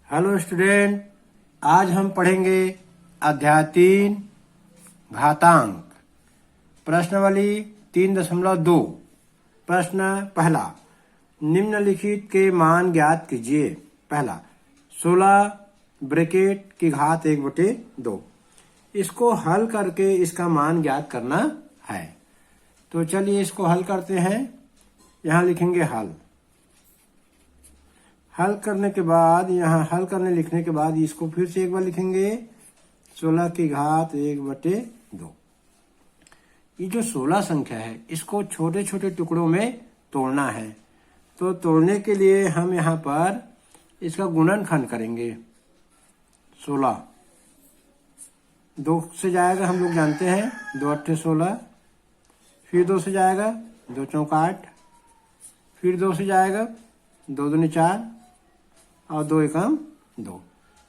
Hello student, आज हम पढ़ेंगे अध्याय 3 घातांक। प्रश्नावली 3.2। प्रश्न पहला, निम्नलिखित के मान ज्ञात कीजिए। पहला 16 ब्रैकेट की घात 1/2। इसको हल करके इसका मान ज्ञात करना है। तो चलिए इसको हल करते हैं। यहाँ लिखेंगे हल करने के बाद, यहाँ हल करने लिखने के बाद इसको फिर से एक बार लिखेंगे 16 की घात 1/2। ये जो 16 संख्या है इसको छोटे छोटे टुकड़ों में तोड़ना है। तो तोड़ने के लिए हम यहाँ पर इसका गुणनखंड करेंगे। 16 2 से जाएगा, हम लोग जानते हैं 2 8 16। फिर 2 से जाएगा 2 चौक 8। फिर 2 से जाएगा 2 दूनी 4 और 2 एकम 2।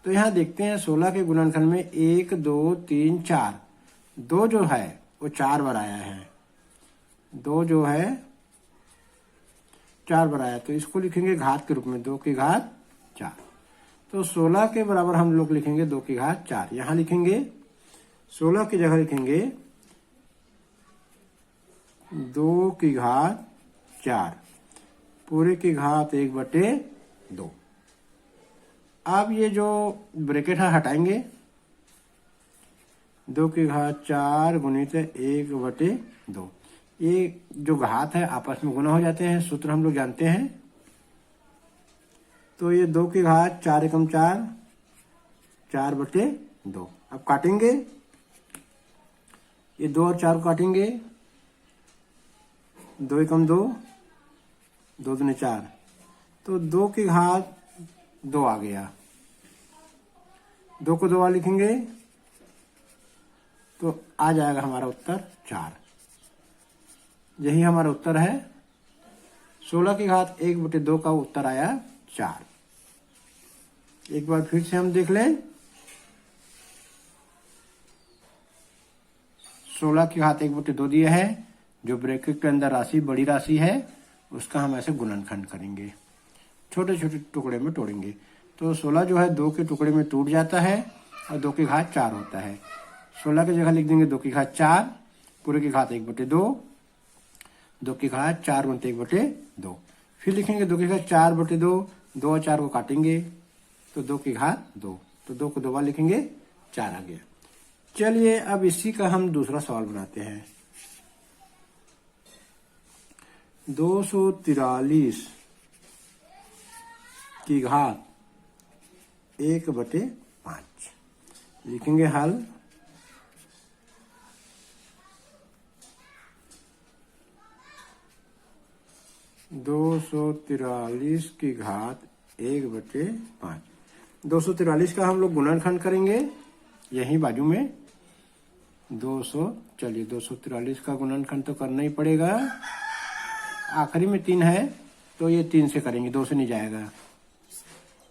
तो यहाँ देखते हैं 16 के गुणनखंड में 1 2 3 4। 2 जो है वो 4 बार आया है। 2 जो है 4 बार आया, तो इसको लिखेंगे घात के रूप में 2 की घात 4। तो 16 के बराबर हम लोग लिखेंगे 2 की घात 4। यहाँ लिखेंगे 16 की जगह लिखेंगे 2 की घात 4 पूरे की घात 1/2। अब ये जो ब्रैकेट है हटाएंगे। 2 की घात 4 गुणित 1/2। ये जो घात है आपस में गुना हो जाते हैं, सूत्र हम लोग जानते हैं। तो ये 2 की घात 4 एकम 4, 4/2। अब काटेंगे, ये 2 और 4 को काटेंगे। 2 एकम 2, 2 दूनी 4। तो 2 की घात 2 आ गया। 2 को 2 बार लिखेंगे तो आ जाएगा हमारा उत्तर 4। यही हमारा उत्तर है। 16 की घात 1/2 का उत्तर आया 4। एक बार फिर से हम देख लें। 16 की घात 1/2 दिया है। जो ब्रैकेट के अंदर राशि बड़ी राशि है उसका हम ऐसे गुणनखंड करेंगे, छोटे छोटे टुकड़े में तोड़ेंगे। तो 16 जो है 2 के टुकड़े में टूट जाता है और 2 की घात 4 होता है। 16 की जगह लिख देंगे 2 की घात 4 पूरे की घात 1/2। 2 की घात 4 गुणित 1/2। फिर लिखेंगे 2 की घात 4/2। 2 और 4 को काटेंगे तो 2 की घात 2। तो 2 को 2 बार लिखेंगे, 4 आ गया। चलिए अब इसी का हम दूसरा सवाल बनाते हैं। 243 की घात 1/5 लिखेंगे हल। दो 243 की घात 1/5। 243 का हम लोग गुणनखंड करेंगे यही बाजू में। 243 का गुणनखंड तो करना ही पड़ेगा। आखिरी में 3 है तो ये 3 से करेंगे, 2 से नहीं जाएगा।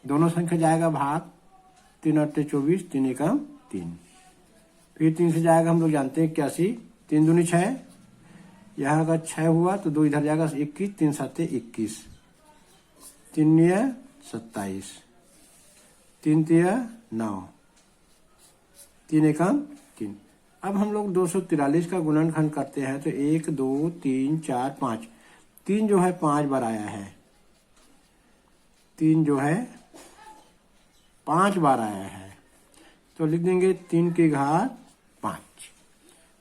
दोनों संख्या जाएगा भाग। 3 8 24, 3 एकम 3। फिर 3 से जाएगा, हम लोग जानते हैं 81। 3 दूनी 6। यहाँ का 6 हुआ तो 2 इधर जाएगा 21। 3 7 21। 3 9 27। 3 3 9। 3 एकम 3। अब हम लोग 243 का गुणनखंड करते हैं तो 1 2 3 4 5। 3 जो है 5 बार आया है। 3 जो है 5 बार आया है, तो लिख देंगे 3 की घात 5।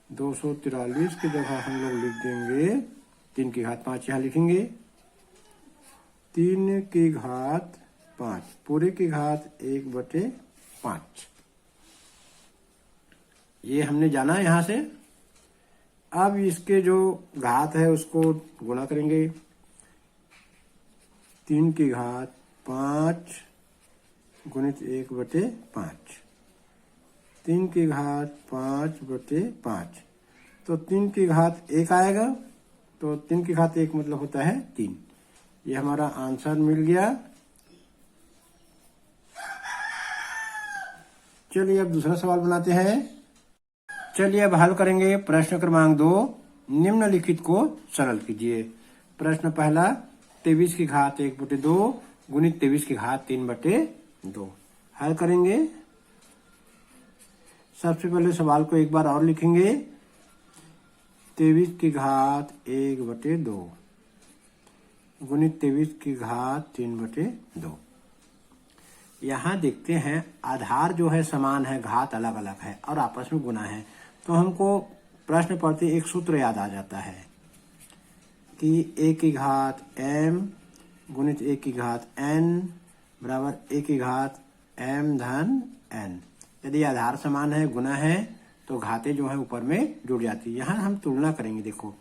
243 की जगह हम लोग लिख देंगे 3 की घात 5। यहाँ लिखेंगे 3 की घात 5 पूरे की घात 1/5। ये हमने जाना यहाँ से। अब इसके जो घात है उसको गुणा करेंगे। 3 की घात 5 गुणित 1/5। 3 की घात 5/5। तो 3 की घात 1 आएगा। तो 3 की घात 1 मतलब होता है 3। ये हमारा आंसर मिल गया। चलिए अब दूसरा सवाल बनाते हैं। चलिए अब हल करेंगे प्रश्न क्रमांक 2। निम्नलिखित को सरल कीजिए। प्रश्न पहला, 23 की घात 1/2 गुणित 23 की घात 3/2। 2। हल करेंगे। सबसे पहले सवाल को एक बार और लिखेंगे। 23 की घात 1/2 गुणित 23 की घात 3/2। यहाँ देखते हैं आधार जो है समान है, घात अलग अलग है और आपस में गुना है, तो हमको प्रश्न पढ़ते एक सूत्र याद आ जाता है कि a की घात m गुणित a की घात n बराबर a की घात m धन n। यदि आधार समान है, गुना है, तो घातें जो है ऊपर में जुड़ जाती है। यहाँ हम तुलना करेंगे। देखो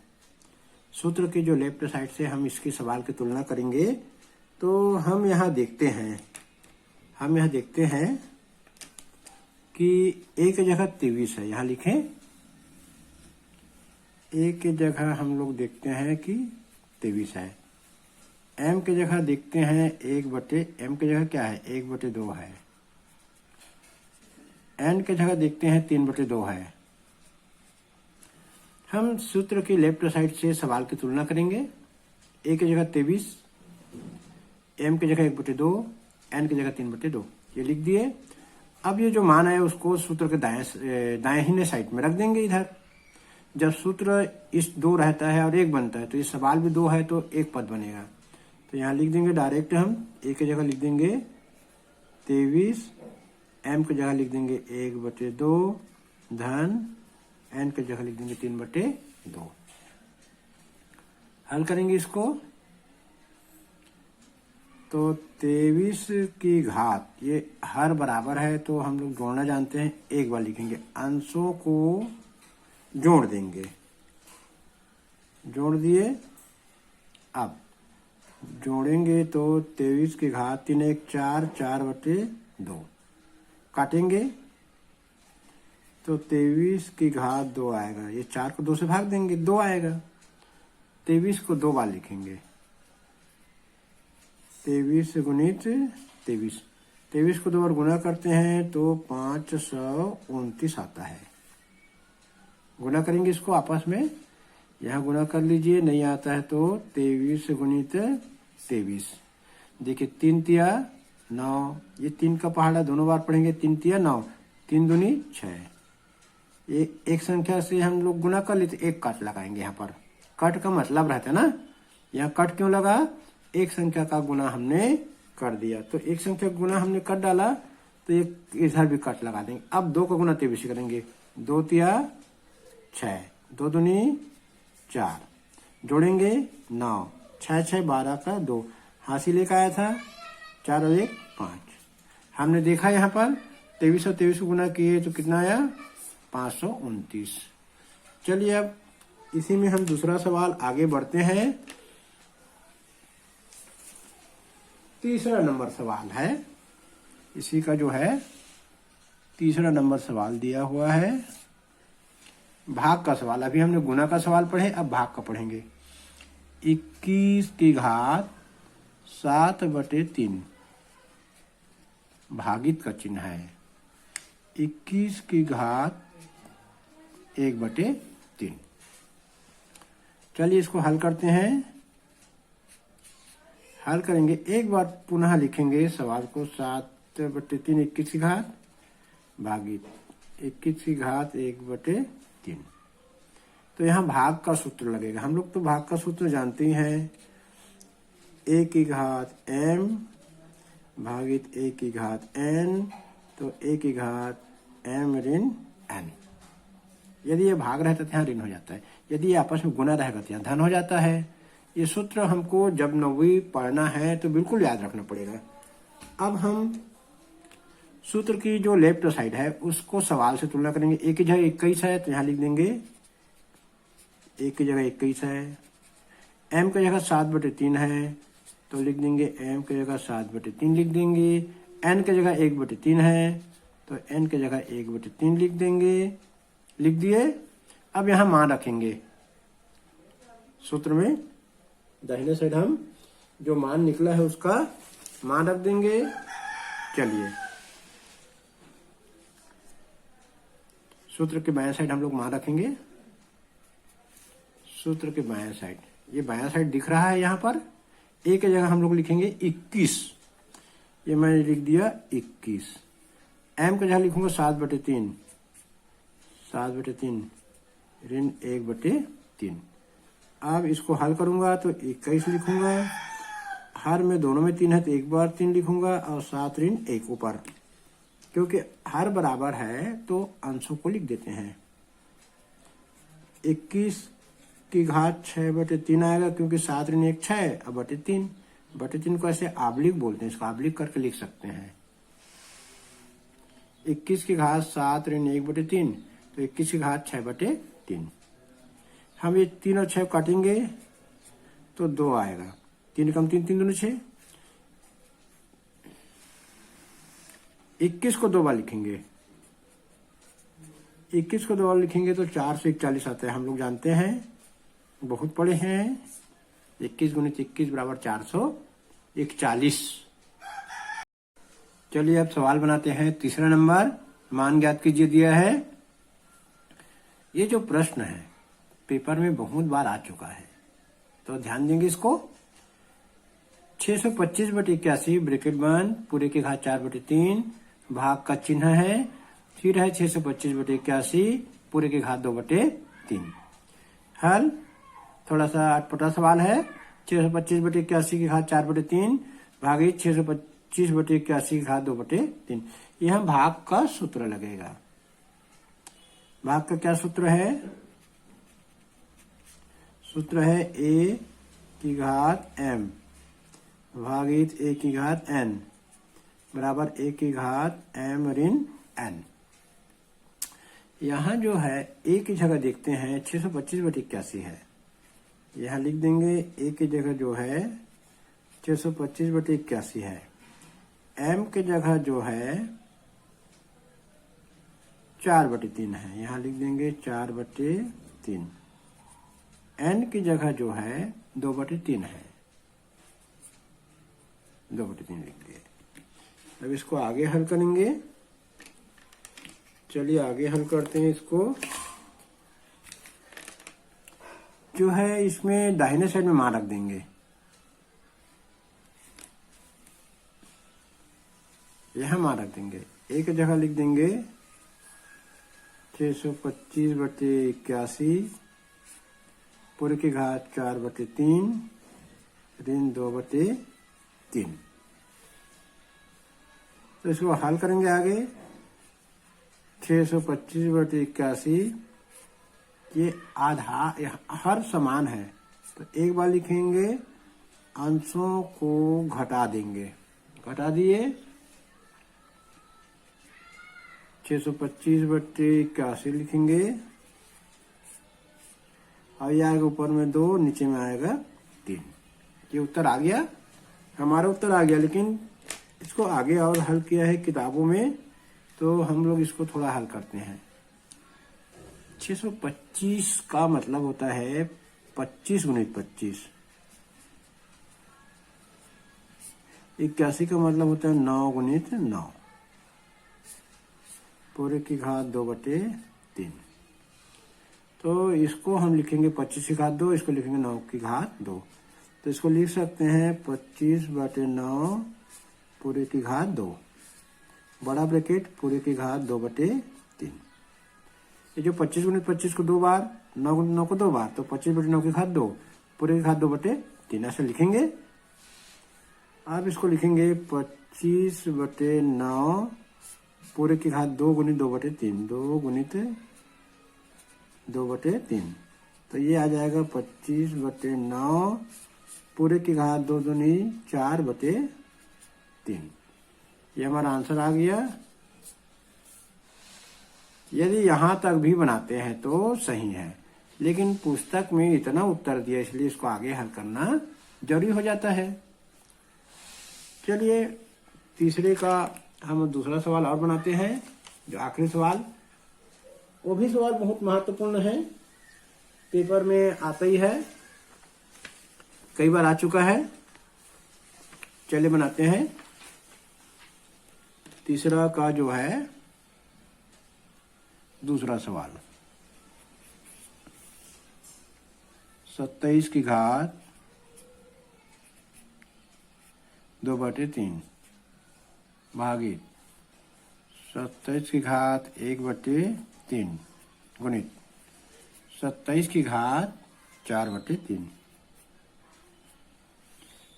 सूत्र की जो लेफ्ट साइड से हम इसकी सवाल की तुलना करेंगे, तो हम यहाँ देखते हैं कि a की जगह 23 है, यहाँ लिखें। a की जगह हम लोग देखते हैं कि 23 है। m की जगह देखते हैं m की जगह क्या है, 1/2 है। n की जगह देखते हैं 3/2 है। हम सूत्र की लेफ्ट साइड से सवाल की तुलना करेंगे। a की जगह 23, m की जगह 1/2, n की जगह 3/2, ये लिख दिए। अब ये जो मान है उसको सूत्र के दाहिने साइड में रख देंगे। इधर जब सूत्र इस 2 रहता है और 1 बनता है, तो ये सवाल भी 2 है तो 1 पद बनेगा। तो यहाँ लिख देंगे डायरेक्ट हम a की जगह लिख देंगे 23, m की जगह लिख देंगे 1/2 धन n की जगह लिख देंगे 3/2। हल करेंगे इसको, तो 23 की घात, ये हर बराबर है तो हम लोग जोड़ना जानते हैं। एक बार लिखेंगे, अंशों को जोड़ देंगे, जोड़ दिए। अब जोड़ेंगे तो 23 की घात 3 1 4 4/2 काटेंगे तो 23 की घात 2 आएगा। ये 4 को 2 से भाग देंगे, 2 आएगा। 23 को 2 बार लिखेंगे, 23 गुणित 23 को 2 बार गुना करते हैं तो 529 आता है। गुना करेंगे इसको आपस में, यहाँ गुना कर लीजिए, नहीं आता है तो 23 गुणित 23। देखिए 3 तिया 9, ये 3 का पहाड़ा दोनों बार पढ़ेंगे। 3 तिया 9, 3 दूनी 6। ये एक संख्या से हम लोग गुना कर लेते, एक कट लगाएंगे। यहाँ पर कट का मतलब रहता है ना, यहाँ कट क्यों लगा, एक संख्या का गुना हमने कर दिया, तो एक संख्या का गुना हमने कर डाला तो एक इधर भी कट लगा देंगे। अब 2 का गुना 23 करेंगे, 2 तिया 6, 2 दूनी 4, जोड़ेंगे 9, 6 6 12 का 2, हासिल लेकर आया था 4 और 1 5। हमने देखा यहाँ पर 23 और 23 को गुना किए तो कितना आया, 529। चलिए अब इसी में हम दूसरा सवाल आगे बढ़ते हैं। तीसरा नंबर सवाल है, इसी का जो है तीसरा नंबर सवाल दिया हुआ है, भाग का सवाल। अभी हमने गुना का सवाल पढ़े, अब भाग का पढ़ेंगे। 21 की घात 7/3 भागित का चिन्ह है। 21 की घात 1/3। चलिए इसको हल करते हैं। हल करेंगे, एक बार पुनः लिखेंगे सवाल को। 7/3 21 की घात भागित 21 की घात 1/3। तो यहाँ भाग का सूत्र लगेगा। हम लोग तो भाग का सूत्र जानते ही हैं, a की घात m भागित a की घात n, तो a की घात m ऋण n। यदि ये भाग रहता है तो यहाँ ऋण हो जाता है, यदि ये आपस में गुना रहेगा तो यहाँ धन हो जाता है। ये सूत्र हमको जब 9वीं पढ़ना है तो बिल्कुल याद रखना पड़ेगा। अब हम सूत्र की जो लेफ्ट साइड है उसको सवाल से तुलना करेंगे। a की जगह 21 है तो यहाँ लिख देंगे a की जगह 21 है। m की जगह 7/3 है तो लिख देंगे m की जगह 7/3 लिख देंगे। n की जगह 1/3 है तो n की जगह 1/3 लिख देंगे, लिख दिए। अब यहाँ मान रखेंगे सूत्र में, दाहिने साइड हम जो मान निकला है उसका मान रख देंगे। चलिए सूत्र के बायां साइड हम लोग मान रखेंगे। सूत्र के बायां साइड, ये बायां साइड दिख रहा है यहाँ पर। a की जगह हम लोग लिखेंगे 21। ये मैंने लिख दिया 21। m का जगह लिखूंगा 7/3, 7/3 ऋण 1/3। अब इसको हल करूंगा तो 21 लिखूंगा, हर में दोनों में 3 है तो 1 बार 3 लिखूंगा और 7 ऋण 1 ऊपर, क्योंकि हर बराबर है तो अंशों को लिख देते हैं। 21 की घात 6/3 आएगा, क्योंकि 7 ऋण 1 6 और /3, /3 को ऐसे आबलिक बोलते हैं, इसको आबलिक करके लिख सकते हैं। 21 की घात 7 ऋण 1/3, तो 21 की घात 6/3। हम ये 3 और 6 काटेंगे तो 2 आएगा, 3 कम 3, 3 दूनी 6। 21 को 2 बार लिखेंगे, 21 को 2 बार लिखेंगे तो 4 से 41 आता है, हम लोग जानते हैं, बहुत पढ़े हैं। 21 गुणित 21 बराबर 441। चलिए अब सवाल बनाते हैं। तीसरा नंबर, मान ज्ञात कीजिए दिया है। ये जो प्रश्न है पेपर में बहुत बार आ चुका है, तो ध्यान देंगे इसको। 625/81 ब्रैकेट बंद, पूरे की घात 4/3, भाग का चिन्ह है, फिर है 625/81 पूरे की घात 2/3। हल थोड़ा सा अटपटा सवाल है। 625/81 की घात 4/3 भागित 625/81 की घात 2/3। यह भाग का सूत्र लगेगा। भाग का क्या सूत्र है? सूत्र है a की घात m भागित a की घात n बराबर a की घात m ऋण n। यहाँ जो है a की जगह देखते हैं 625/81 है, यहाँ लिख देंगे a की जगह जो है 625/81 है। m की जगह जो है 4/3 है, यहाँ लिख देंगे 4/3। n की जगह जो है 2/3 है, 2/3 लिख दिए। अब इसको आगे हल करेंगे। चलिए आगे हल करते हैं इसको। जो है इसमें दाहिने साइड में मान रख देंगे, यहां मान रख देंगे। a की जगह लिख देंगे 625/81 पूरे की घात 4/3 ऋण 2/3। तो इसको हल करेंगे आगे। 625/81 ये आधा हर समान है, तो एक बार लिखेंगे, अंशों को घटा देंगे, घटा दिए। 625/81 लिखेंगे और ये आएगा ऊपर में 2, नीचे में आएगा 3। ये उत्तर आ गया, हमारा उत्तर आ गया। लेकिन इसको आगे और हल किया है किताबों में, तो हम लोग इसको थोड़ा हल करते हैं। 625 का मतलब होता है 25 गुणित 25। 81 का मतलब होता है 9 गुणित 9 पूरे की घात 2/3। तो इसको हम लिखेंगे 25 की घात 2, इसको लिखेंगे 9 की घात 2। तो इसको लिख सकते हैं 25/9 पूरे की घात 2, बड़ा ब्रैकेट पूरे की घात 2/3। ये जो 25 गुणित 25 को 2 बार, 9 गुणित 9 को 2 बार, तो 25/9 की घात 2 पूरे की घात 2/3 ऐसे लिखेंगे। अब इसको लिखेंगे 25/9 पूरे की घात 2 गुणित 2/3, 2 गुणित 2/3। तो ये आ जाएगा 25/9 पूरे की घात 2 दूनी 4/3। ये हमारा आंसर आ गया। यदि यहां तक भी बनाते हैं तो सही है, लेकिन पुस्तक में इतना उत्तर दिया इसलिए इसको आगे हल करना जरूरी हो जाता है। चलिए तीसरे का हम दूसरा सवाल और बनाते हैं, जो आखिरी सवाल। वो भी सवाल बहुत महत्वपूर्ण है, पेपर में आता ही है, कई बार आ चुका है। चलिए बनाते हैं। तीसरा का जो है दूसरा सवाल, 27 की घात 2/3 भागित 27 की घात 1/3 गुणित 27 की घात 4/3।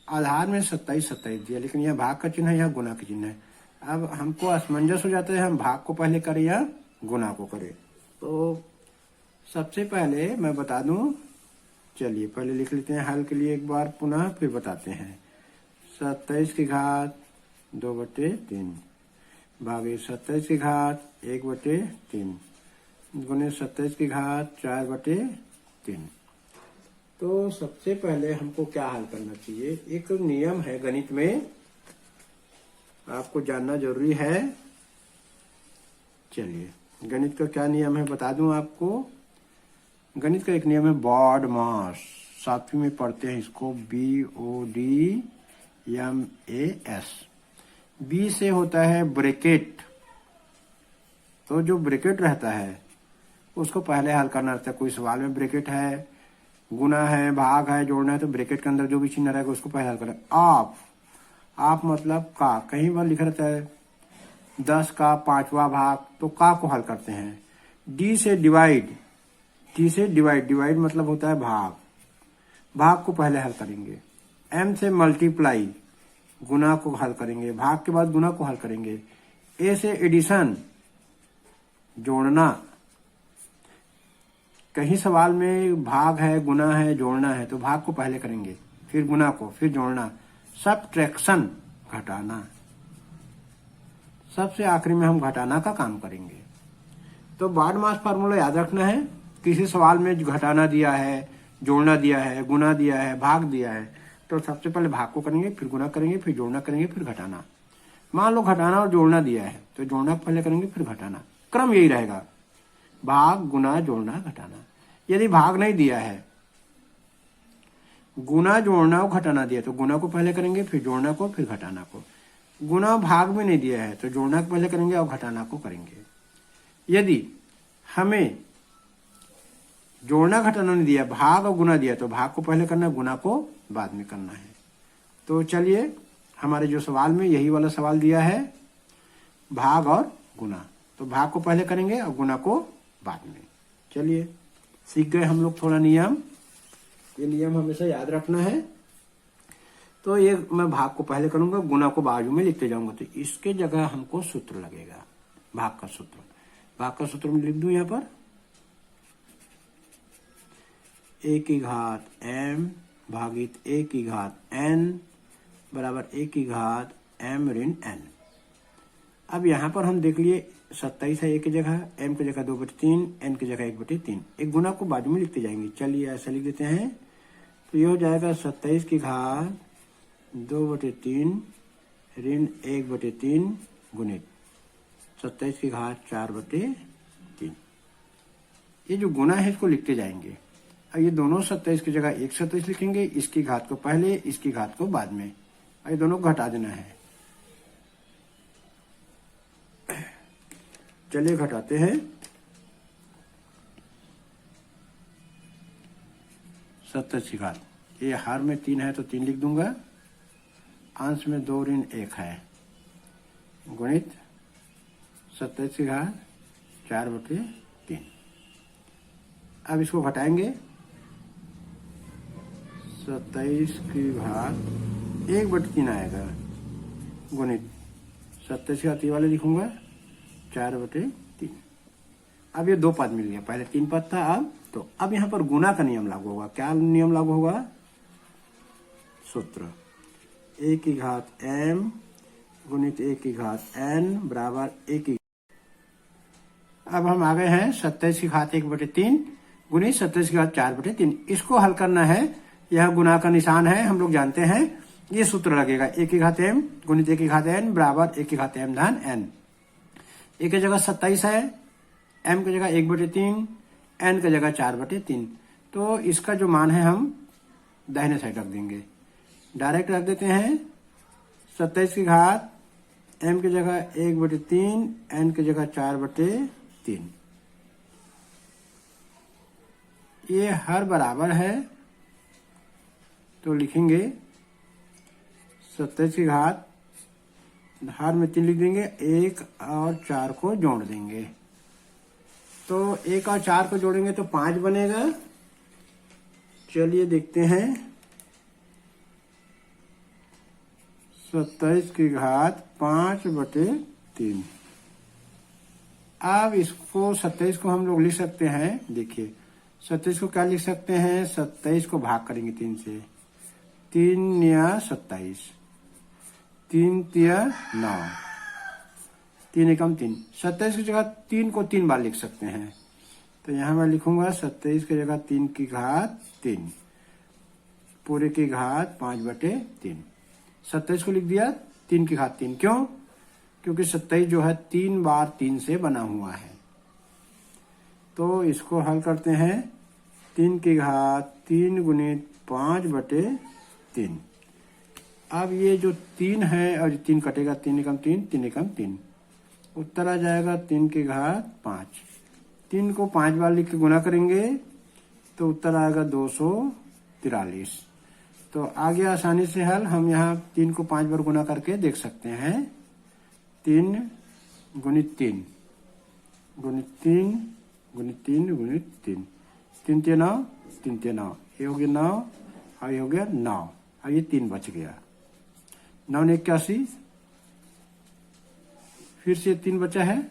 आधार में 27 दिया, लेकिन यह भाग का चिन्ह है, यह गुना का चिन्ह है। अब हमको असमंजस हो जाता है, हम भाग को पहले करें या गुना को करें। तो सबसे पहले मैं बता दूं, चलिए पहले लिख लेते हैं हल के लिए एक बार पुनः, फिर बताते हैं। 27 की घात 2/3 भागे 27 की घात 1/3 गुने 27 की घात 4/3। तो सबसे पहले हमको क्या हल करना चाहिए, एक नियम है गणित में, आपको जानना जरूरी है। चलिए गणित का क्या नियम है बता दूं आपको। गणित का एक नियम है बॉड मास, 7वीं में पढ़ते हैं इसको, BODMAS। बी से होता है ब्रैकेट, तो जो ब्रैकेट रहता है उसको पहले हल करना रहता है। कोई सवाल में ब्रैकेट है, गुना है, भाग है, जोड़ना है, तो ब्रैकेट के अंदर जो भी चिन्ह रहेगा उसको पहले हल करना है। आप मतलब का, कहीं बार लिखा रहता है 10 का 5वां भाग, तो का को हल करते हैं। डी से डिवाइड मतलब होता है भाग को पहले हल करेंगे। एम से मल्टीप्लाई, गुना को हल करेंगे, भाग के बाद गुना को हल करेंगे। ए से एडिशन, जोड़ना, कहीं सवाल में भाग है, गुना है, जोड़ना है, तो भाग को पहले करेंगे, फिर गुना को, फिर जोड़ना। सबट्रैक्शन, घटाना, सबसे आखिरी में हम घटाना का काम करेंगे। तो बॉड मास फार्मूला याद रखना है। किसी सवाल में घटाना दिया है, जोड़ना दिया है, गुना दिया है, भाग दिया है, तो सबसे पहले भाग को करेंगे, फिर गुना करेंगे, फिर जोड़ना करेंगे, फिर घटाना। मान लो घटाना और जोड़ना दिया है, तो जोड़ना पहले करेंगे, फिर घटाना, क्रम यही रहेगा, भाग, गुना, जोड़ना, घटाना। यदि भाग नहीं दिया है, गुना, जोड़ना और घटाना दिया, तो गुना को पहले करेंगे, फिर जोड़ना को, फिर घटाना को। गुना भाग में नहीं दिया है, तो जोड़ना को पहले करेंगे और घटाना को करेंगे। यदि हमें जोड़ना घटाना नहीं दिया, भाग और गुना दिया, तो भाग को पहले करना है, गुना को बाद में करना है। तो चलिए हमारे जो सवाल में यही वाला सवाल दिया है, भाग और गुना, तो भाग को पहले करेंगे और गुना को बाद में। चलिए सीख गए हम लोग थोड़ा नियम, ये नियम हमेशा याद रखना है। तो ये मैं भाग को पहले करूंगा, गुना को बाजू में लिखते जाऊंगा, तो इसके जगह हमको सूत्र लगेगा, भाग का सूत्र। भाग का सूत्र में लिख दूं यहाँ पर, a की घात m भागित a की घात n बराबर a की घात m ऋण n। अब यहाँ पर हम देख लिए 27 है a की जगह, m की जगह 2/3, n की जगह 1/3। एक गुना को बाजू में लिखते जाएंगे। चलिए ऐसा लिख देते हैं, तो ये हो जाएगा 27 की घात 2/3 ऋण 1/3 गुणित 27 की घात 4/3। ये जो गुना है इसको लिखते जाएंगे। अब ये दोनों 27 की जगह 127 लिखेंगे, इसकी घात को पहले, इसकी घात को बाद में, ये दोनों घटा देना है। चलिए घटाते हैं। 27 की घात, ये हर में 3 है तो 3 लिख दूंगा, अंश में 2 ऋण 1 है, गुणित 27 की घात 4/3। अब इसको घटाएंगे, 27 की घात 1/3 आएगा, गुणित 27 की घात ये वाले लिखूंगा 4/3। अब ये 2 पद मिल गया, पहले 3 पद था, अब यहाँ पर गुना का नियम लागू होगा। क्या नियम लागू होगा? सूत्र a की घात m गुणित a की घात n बराबर a की। अब हम आ गए हैं 27 की घात 1/3 गुणित 27 की घात 4/3। इसको हल करना है, यह गुना का निशान है, हम लोग जानते हैं। ये सूत्र लगेगा, a की घात m गुणित a की घात n बराबर a की घात m धन n। a की जगह 27 है, m की जगह 1/3, n की जगह 4/3। तो इसका जो मान है हम दाहिने साइड रख देंगे, डायरेक्ट रख देते हैं। 27 की घात m की जगह 1/3, n की जगह 4/3। ये हर बराबर है, तो लिखेंगे 27 की घात हर में 3 लिख देंगे, 1 और 4 को जोड़ देंगे। तो 1 और 4 को जोड़ेंगे तो 5 बनेगा। चलिए देखते हैं। 27 की घात 5/3। अब इसको 27 को हम लोग लिख सकते हैं। देखिए 27 को क्या लिख सकते हैं, 27 को भाग करेंगे 3 से। 3 या 27, 3 तिया 9, 3 एकम 3। 27 की जगह 3 को 3 बार लिख सकते हैं। तो यहां मैं लिखूंगा 27 की जगह 3 की घात 3, पूरे की घात 5/3। 27 को लिख दिया 3 की घात 3। क्यों? क्योंकि 27 जो है 3 बार 3 से बना हुआ है। तो इसको हल करते हैं। 3 की घात 3 गुणित 5/3। अब ये जो 3 है और 3 कटेगा, 3 एकम 3, 3 एकम 3, उत्तर आ जाएगा 3 की घात 5। 3 को 5 बार लिख के गुना करेंगे तो उत्तर आएगा 243। तो आ गया आसानी से हल। हम यहाँ 3 को 5 बार गुना करके देख सकते हैं। 3 गुणित 3 गुणित 3 गुणित 3 गुणित 3, 3 तिया 9, 3 तिया 9, ये हो गया 9 और ये हो गया 9। अब ये 3 बच गया। 9 ने 81, फिर से 3 बचा है।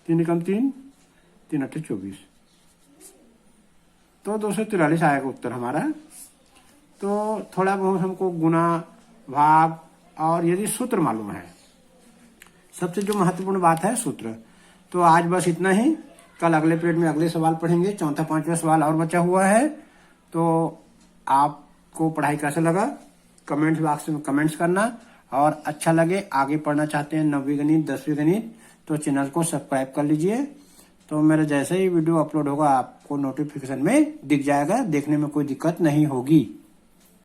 3 एकम 3, 3 अट्ठे 24, तो 243 आएगा उत्तर हमारा। तो थोड़ा बहुत हमको गुना, भाग और यदि सूत्र मालूम है, सबसे जो महत्वपूर्ण बात है सूत्र। तो आज बस इतना ही। कल अगले पीरियड में अगले सवाल पढ़ेंगे। चौथा 5वां सवाल और बचा हुआ है। तो आपको पढ़ाई कैसा लगा कमेंट्स बॉक्स में कमेंट्स करना, और अच्छा लगे आगे पढ़ना चाहते हैं 9वीं गणित 10वीं गणित तो चैनल को सब्सक्राइब कर लीजिए। तो मेरा जैसे ही वीडियो अपलोड होगा आपको नोटिफिकेशन में दिख जाएगा, देखने में कोई दिक्कत नहीं होगी।